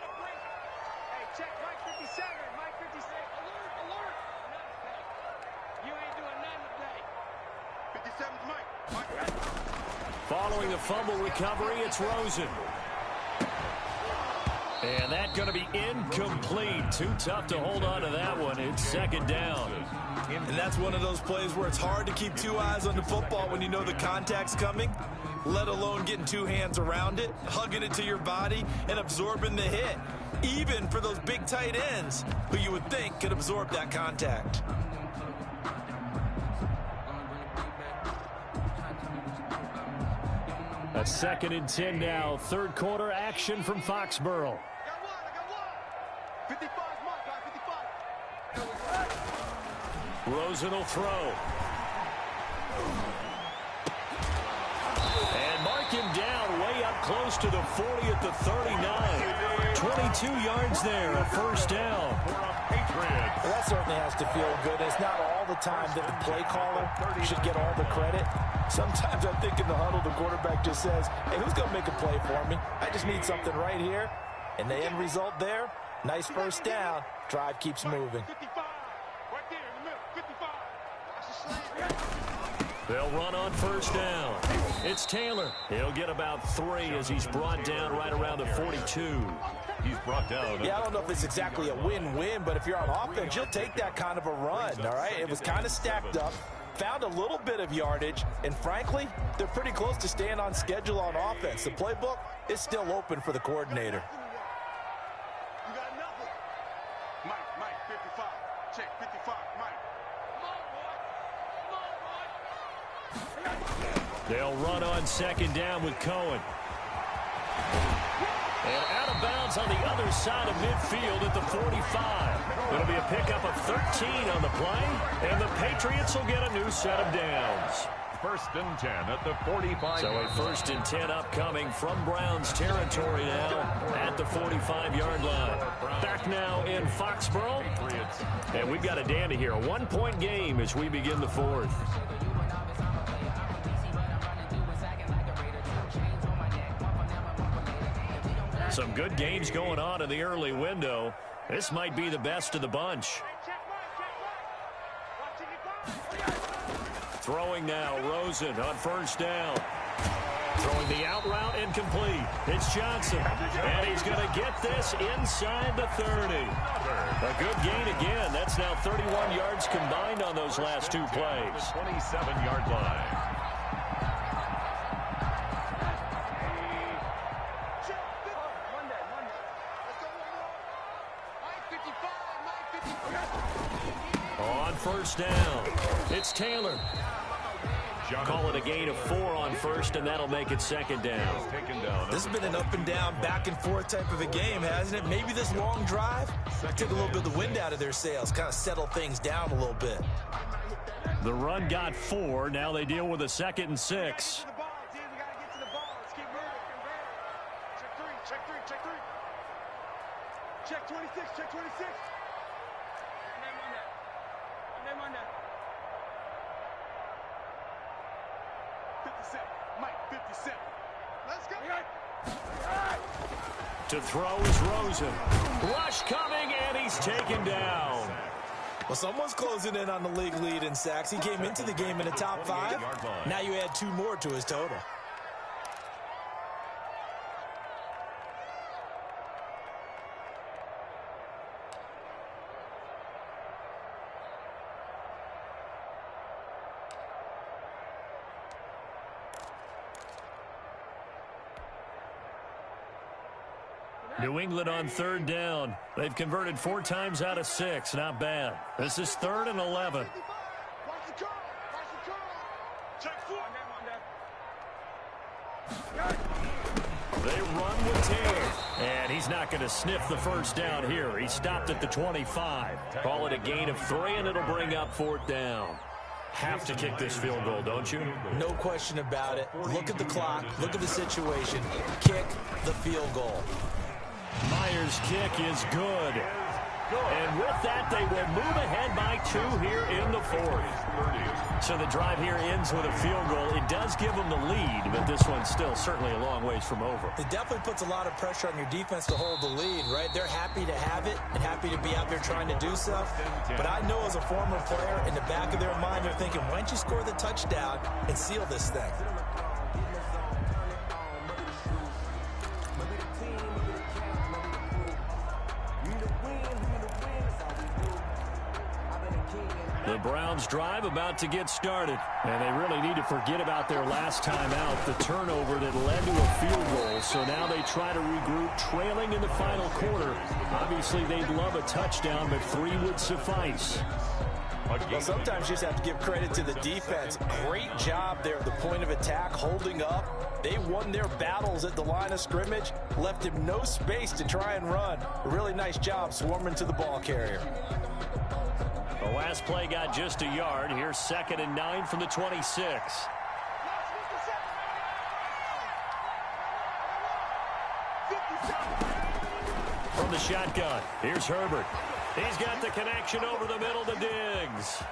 Following the fumble recovery, it's Rosen. And that's going to be incomplete. Too tough to hold on to that one. It's second down. And that's one of those plays where it's hard to keep two eyes on the football when you know the contact's coming, let alone getting two hands around it, hugging it to your body, and absorbing the hit, even for those big tight ends who you would think could absorb that contact. A 2nd and 10 now. Third quarter action from Foxborough. I got one. 55, Mike, 55. Rosen will throw. And mark him down way up close to the 40 at the 39. 22 yards there, a first down. Well, that certainly has to feel good. It's not all the time that the play caller should get all the credit. Sometimes I think in the huddle, the quarterback just says, hey, who's going to make a play for me? I just need something right here. And the end result there, nice first down. Drive keeps moving. 55. Right there in the middle. 55. That's a slam. They'll run on first down. It's Taylor. He'll get about 3 as he's brought down right around the 42. He's brought down. Yeah, I don't know if it's exactly a win-win, but if you're on offense, you'll take that kind of a run, all right? It was kind of stacked up, found a little bit of yardage, and frankly, they're pretty close to staying on schedule on offense. The playbook is still open for the coordinator. You got nothing. Mike, 55. Check, 55, Mike. Come on, boy. They'll run on 2nd down with Cohen. And out of bounds on the other side of midfield at the 45. It'll be a pickup of 13 on the play, and the Patriots will get a new set of downs. 1st and 10 at the 45. So a 1st and 10 upcoming from Browns territory now at the 45-yard line. Back now in Foxborough. And we've got a dandy here. A 1-point game as we begin the 4th. Some good games going on in the early window. This might be the best of the bunch. Throwing now, Rosen on first down. Throwing the out route incomplete. It's Johnson. And he's going to get this inside the 30. A good gain again. That's now 31 yards combined on those last 2 plays. 27-yard line. On first down, it's Taylor. Call it a gain of 4 on first, and that'll make it 2nd down. This has been an up and down, back and forth type of a game, hasn't it? Maybe this long drive took a little bit of the wind out of their sails, kind of settled things down a little bit. The run got 4. Now they deal with a 2nd and 6. Check 26, check 26. Name on that. 57. Mike, 57. Let's go. To throw is Rosen. Rush coming, and he's taken down. Well, someone's closing in on the league lead in sacks. He came into the game in the top 5. Now you add 2 more to his total. New England on 3rd down. They've converted 4 times out of 6. Not bad. This is 3rd and 11. Watch the curl. Watch the curl. Check 4. They run with Taylor. And he's not going to sniff the first down here. He stopped at the 25. Call it a gain of 3, and it'll bring up 4th down. Have to kick this field goal, don't you? No question about it. Look at the clock. Look at the situation. Kick the field goal. Myers' kick is good. And with that, they will move ahead by 2 here in the 4th. So the drive here ends with a field goal. It does give them the lead, but this one's still certainly a long ways from over. It definitely puts a lot of pressure on your defense to hold the lead, right? They're happy to have it and happy to be out there trying to do so. But I know as a former player, in the back of their mind, they're thinking, why don't you score the touchdown and seal this thing? The Browns drive about to get started. And they really need to forget about their last time out, the turnover that led to a field goal. So now they try to regroup, trailing in the final quarter. Obviously, they'd love a touchdown, but 3 would suffice. Well, sometimes you just have to give credit to the defense. Great job there at the point of attack, holding up. They won their battles at the line of scrimmage, left him no space to try and run. A really nice job swarming to the ball carrier. The last play got just a yard. Here's 2nd and 9 from the 26. From the shotgun, here's Herbert. He's got the connection over the middle to Diggs.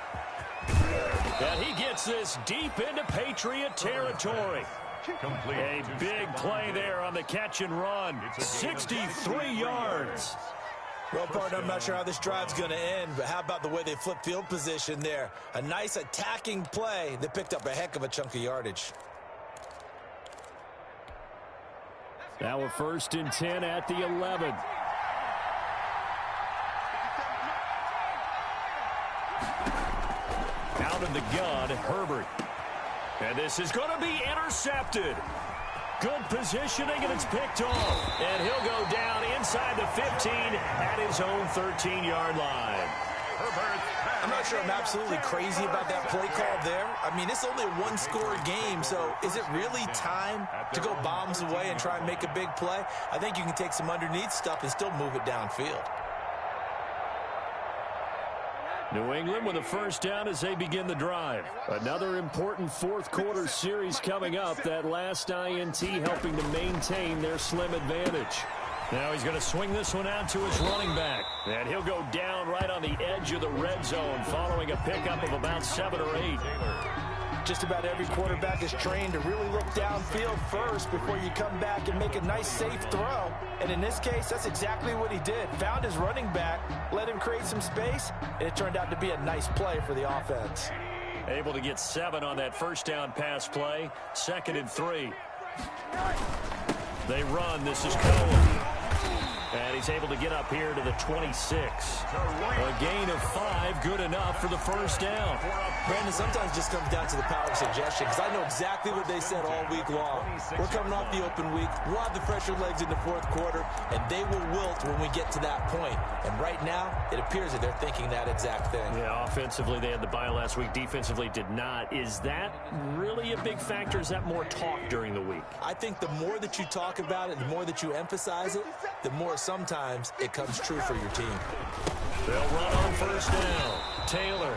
And he gets this deep into Patriot territory. A big play there on the catch and run. 63 yards. Well, partner, I'm not sure how this drive's going to end, but how about the way they flip field position there? A nice attacking play that picked up a heck of a chunk of yardage. Now we're 1st and 10 at the 11. Out of the gun, Herbert. And this is going to be intercepted. Good positioning, and it's picked off. And he'll go down inside the 15 at his own 13-yard line. I'm not sure I'm absolutely crazy about that play call there. I mean, it's only a one-score game, so is it really time to go bombs away and try and make a big play? I think you can take some underneath stuff and still move it downfield. New England with a 1st down as they begin the drive. Another important 4th quarter series coming up. That last INT helping to maintain their slim advantage. Now he's going to swing this one out to his running back. And he'll go down right on the edge of the red zone following a pickup of about 7 or 8. Just about every quarterback is trained to really look downfield first before you come back and make a nice, safe throw. And in this case, that's exactly what he did. Found his running back, let him create some space, and it turned out to be a nice play for the offense. Able to get 7 on that 1st down pass play. 2nd and 3. They run. This is Cohen. And he's able to get up here to the 26. A gain of 5, good enough for the 1st down. Brandon, sometimes it just comes down to the power of suggestion, because I know exactly what they said all week long. We're coming off the open week. We'll have the fresher legs in the 4th quarter, and they will wilt when we get to that point. And right now, it appears that they're thinking that exact thing. Yeah, offensively, they had the bye last week. Defensively, did not. Is that really a big factor? Is that more talk during the week? I think the more that you talk about it, the more that you emphasize it, the more sometimes it comes true for your team. They'll run on 1st down. Taylor.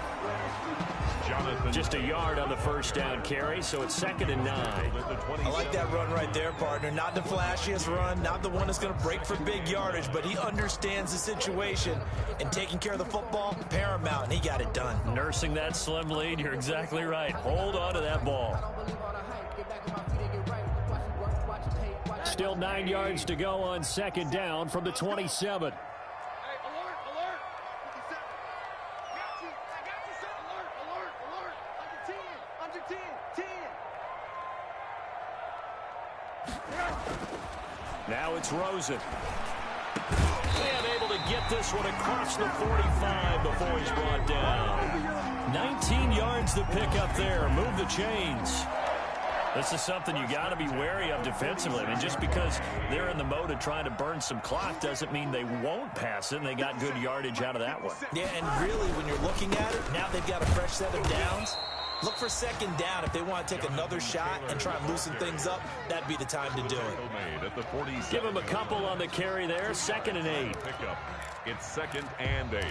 Just a yard on the 1st down carry, so it's 2nd and 9. I like that run right there, partner. Not the flashiest run, not the one that's going to break for big yardage, but he understands the situation, and taking care of the football, paramount, and he got it done. Nursing that slim lead, you're exactly right. Hold on to that ball. Still 9 yards to go on 2nd down from the 27. Now it's Rosen. And able to get this one across the 45 before he's brought down. 19 yards to pick up there. Move the chains. This is something you got to be wary of defensively. I mean, just because they're in the mode of trying to burn some clock doesn't mean they won't pass it, and they got good yardage out of that one. Yeah, and really, when you're looking at it, now they've got a fresh set of downs. Look for 2nd down. If they want to take another shot and try and loosen things up, that'd be the time to do it. Give him a couple on the carry there. 2nd and 8. It's 2nd and 8.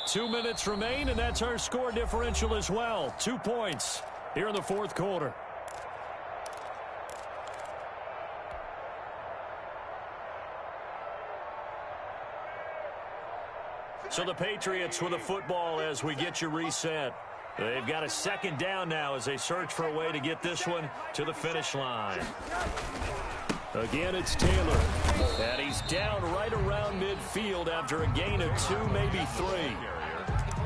Two minutes remain, and that's our score differential as well. 2 points here in the 4th quarter. So the Patriots with a football as we get you reset. They've got a second down now as they search for a way to get this one to the finish line. Again, it's Taylor. And he's down right around midfield after a gain of 2, maybe 3.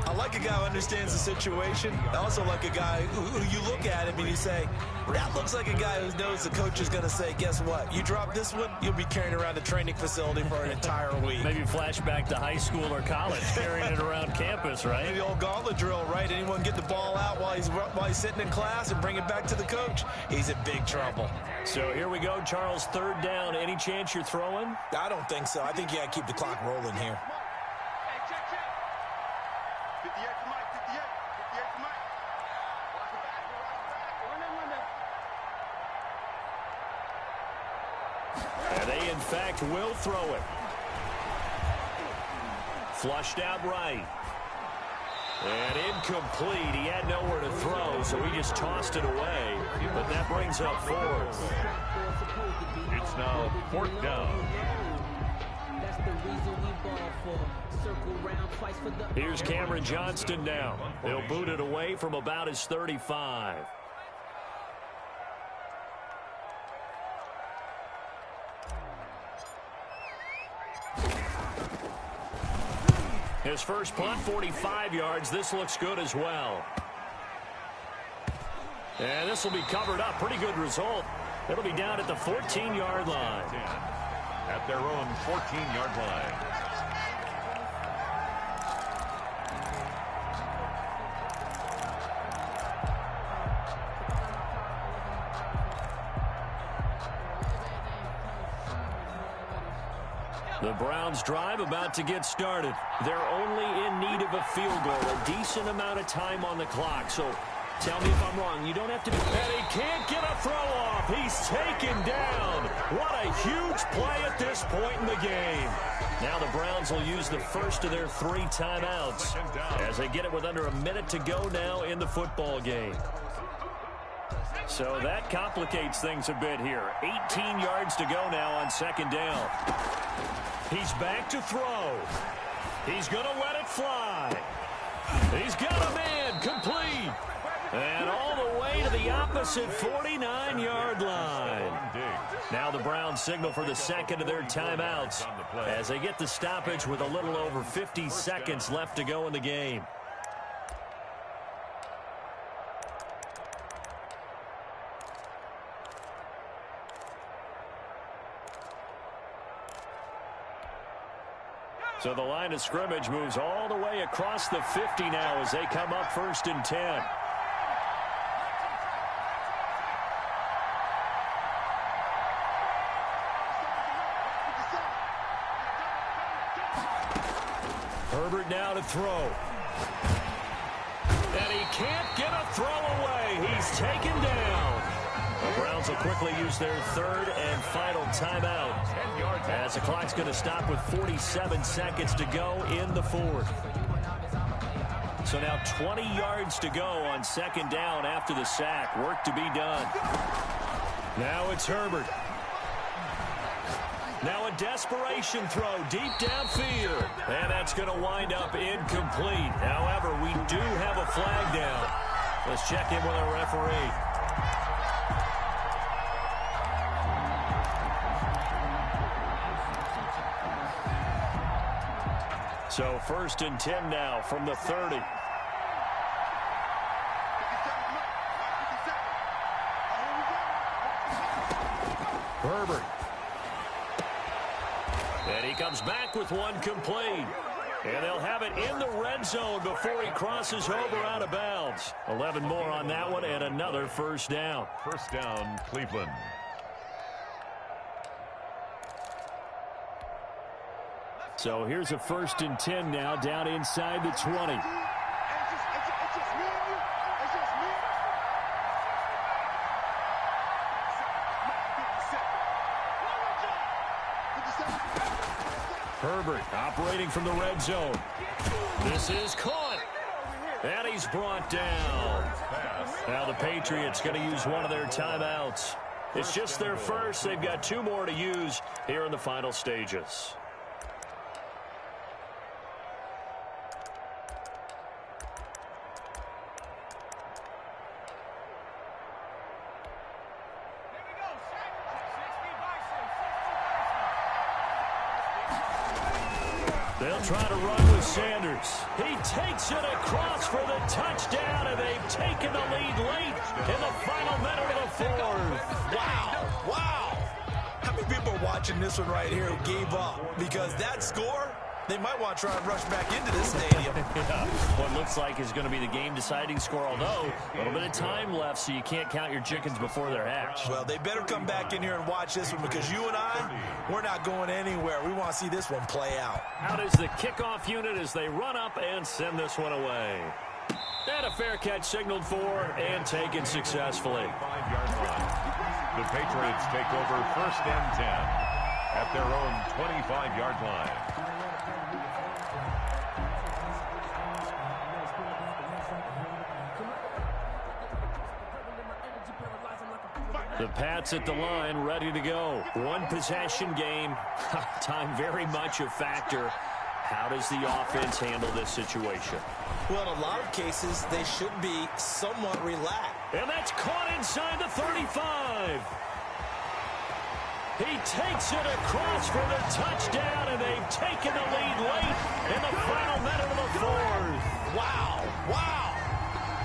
I like a guy who understands the situation. I also like a guy who you look at him and you say, that looks like a guy who knows the coach is going to say, guess what? You drop this one, you'll be carrying around the training facility for an entire week. Maybe flashback to high school or college, carrying it around campus, right? The old gauntlet drill, right? Anyone get the ball out while he's sitting in class and bring it back to the coach? He's in big trouble. So here we go, Charles, third down. Any chance you're throwing? I don't think so. I think you got to keep the clock rolling here. And they, in fact, will throw it. Flushed out right. And incomplete. He had nowhere to throw, so he just tossed it away. But that brings up fourth. It's now fourth down. Here's Cameron Johnston now. They'll boot it away from about his 35. His first punt, 45 yards. This looks good as well. And this will be covered up. Pretty good result. It'll be down at the 14-yard line. At their own 14-yard line. The Browns drive about to get started. They're only in need of a field goal, a decent amount of time on the clock. So tell me if I'm wrong. You don't have to be. And he can't get a throw off. He's taken down. What a huge play at this point in the game. Now the Browns will use the first of their 3 timeouts as they get it with under a minute to go now in the football game. So that complicates things a bit here. 18 yards to go now on second down. He's back to throw. He's going to let it fly. He's got a man complete. And all the way to the opposite 49-yard line. Now the Browns signal for the second of their timeouts as they get the stoppage with a little over 50 seconds left to go in the game. So the line of scrimmage moves all the way across the 50 now as they come up 1st and 10. Herbert now to throw. And he can't get a throw away. He's taken down. The Browns will quickly use their 3rd and final timeout as the clock's going to stop with 47 seconds to go in the 4th. So now 20 yards to go on second down after the sack. Work to be done. Now it's Herbert. Now a desperation throw deep downfield. And that's going to wind up incomplete. However, we do have a flag down. Let's check in with our referee. So 1st and 10 now from the 30. Herbert. And he comes back with one complete. And they'll have it in the red zone before he crosses over out of bounds. 11 more on that one and another first down. First down, Cleveland. So here's a 1st and 10 now down inside the 20. Herbert operating from the red zone. This is caught. And he's brought down. Now the Patriots going to use one of their timeouts. It's just their first. They've got 2 more to use here in the final stages. They'll try to run with Sanders. He takes it across for the touchdown, and they've taken the lead late in the final minute of the fourth. Wow, wow. How many people are watching this one right here who gave up? Because that score, they might want to try and rush back into this stadium. Yeah, what looks like is going to be the game-deciding score, although a little bit of time left, so you can't count your chickens before they're hatched. Well, they better come back in here and watch this one, because you and I, we're not going anywhere. We want to see this one play out. Out is the kickoff unit as they run up and send this one away. And a fair catch signaled for and taken successfully. 5-yard line. The Patriots take over 1st and 10 at their own 25-yard line. The Pats at the line, ready to go. One possession game. Time very much a factor. How does the offense handle this situation? Well, in a lot of cases, they should be somewhat relaxed. And that's caught inside the 35. He takes it across for the touchdown, and they've taken the lead late in the final minute of the fourth. Wow, wow.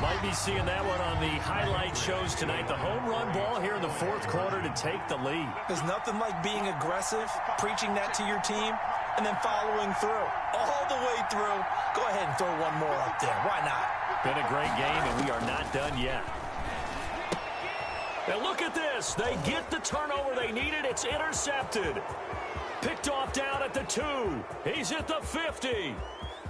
Might be seeing that one on the highlight shows tonight. The home run ball here in the fourth quarter to take the lead. There's nothing like being aggressive, preaching that to your team, and then following through. All the way through. Go ahead and throw one more up there. Why not? Been a great game, and we are not done yet. And look at this. They get the turnover they needed. It's intercepted. Picked off down at the 2. He's at the 50.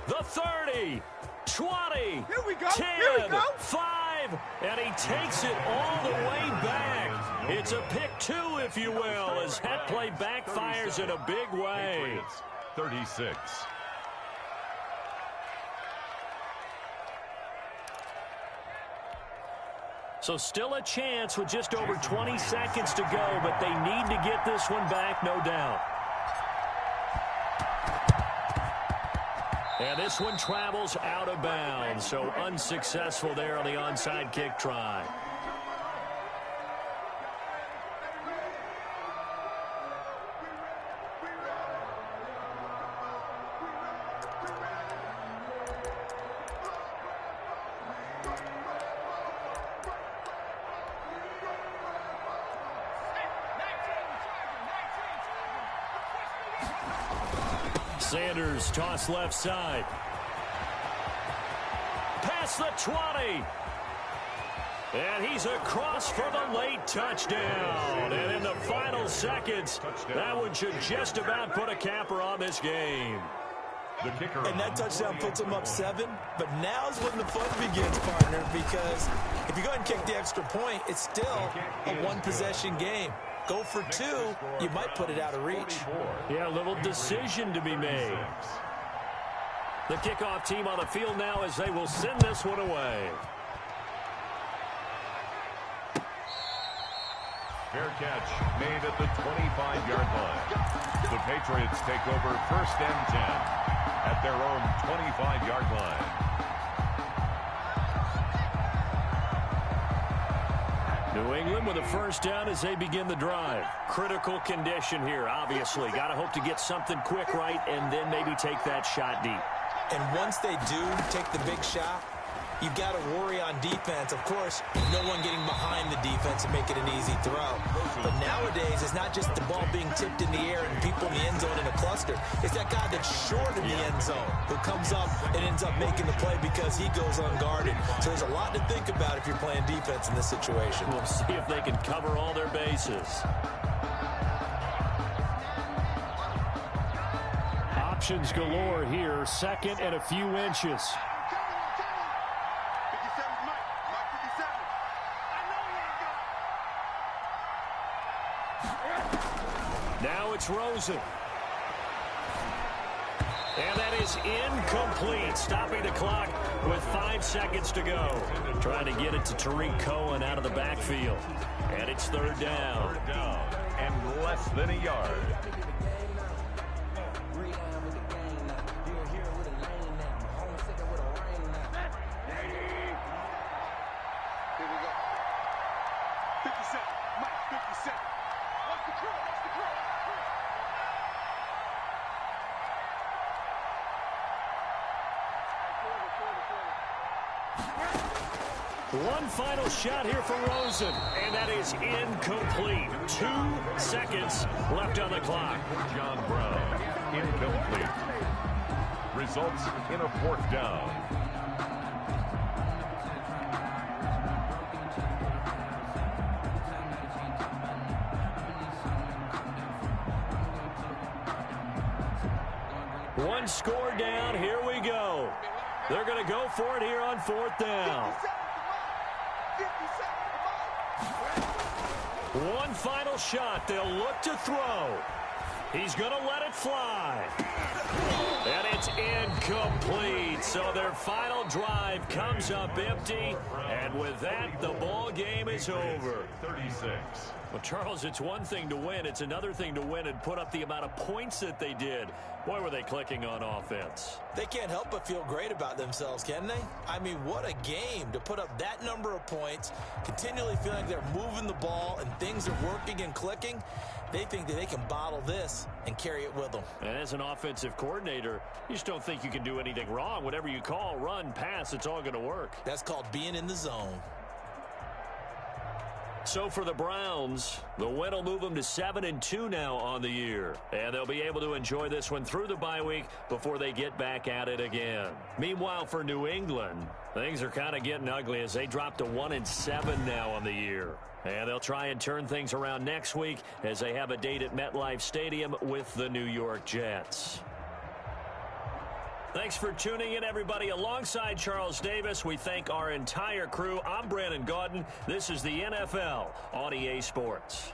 The 30. 20, Here we go. 10, Here we go. 5, and he takes it all the way back. It's a pick 2, if you will, as that play backfires in a big way. Patriots, 36. So still a chance with just over 20 seconds to go, but they need to get this one back, no doubt. And this one travels out of bounds, so unsuccessful there on the onside kick try. Sanders toss left side. Past the 20. And he's across for the late touchdown. And in the final seconds, that one should just about put a capper on this game. The kicker. And that touchdown puts them up 7. But now's when the fun begins, partner, because if you go ahead and kick the extra point, it's still a one-possession game. Go for 2, you might put it out of reach. Yeah, a little decision to be made. The kickoff team on the field now as they will send this one away. Fair catch made at the 25-yard line. The Patriots take over 1st and 10 at their own 25-yard line. New England with a first down as they begin the drive. Critical condition here, obviously. Got to hope to get something quick right and then maybe take that shot deep. And once they do take the big shot, you've got to worry on defense. Of course, no one getting behind the defense and make it an easy throw. But nowadays, it's not just the ball being tipped in the air and people in the end zone in a cluster. It's that guy that's short in the end zone who comes up and ends up making the play because he goes unguarded. So there's a lot to think about if you're playing defense in this situation. We'll see if they can cover all their bases. Options galore here. Second and a few inches. Now it's Rosen. And that is incomplete. Stopping the clock with 5 seconds to go. Trying to get it to Tariq Cohen out of the backfield. And it's third down. Third down and less than a yard. One final shot here for Rosen, and that is incomplete. 2 seconds left on the clock. John Brown, incomplete. Results in a 4th down. One score down. Here we go. They're going to go for it here on 4th down. 1 final shot. They'll look to throw. He's going to let it fly. And it's incomplete. So their final drive comes up empty. And with that, the ball game is over. 36. Well, Charles, it's one thing to win. It's another thing to win and put up the amount of points that they did. Boy, were they clicking on offense. They can't help but feel great about themselves, can they? I mean, what a game to put up that number of points, continually feeling like they're moving the ball and things are working and clicking. They think that they can bottle this and carry it with them. And as an offensive coordinator, you just don't think you can do anything wrong. Whatever you call, run, pass, it's all going to work. That's called being in the zone. So for the Browns, the win will move them to 7-2 now on the year. And they'll be able to enjoy this one through the bye week before they get back at it again. Meanwhile, for New England, things are kind of getting ugly as they drop to 1-7 now on the year. And they'll try and turn things around next week as they have a date at MetLife Stadium with the New York Jets. Thanks for tuning in, everybody. Alongside Charles Davis, we thank our entire crew. I'm Brandon Gaudin. This is the NFL on EA Sports.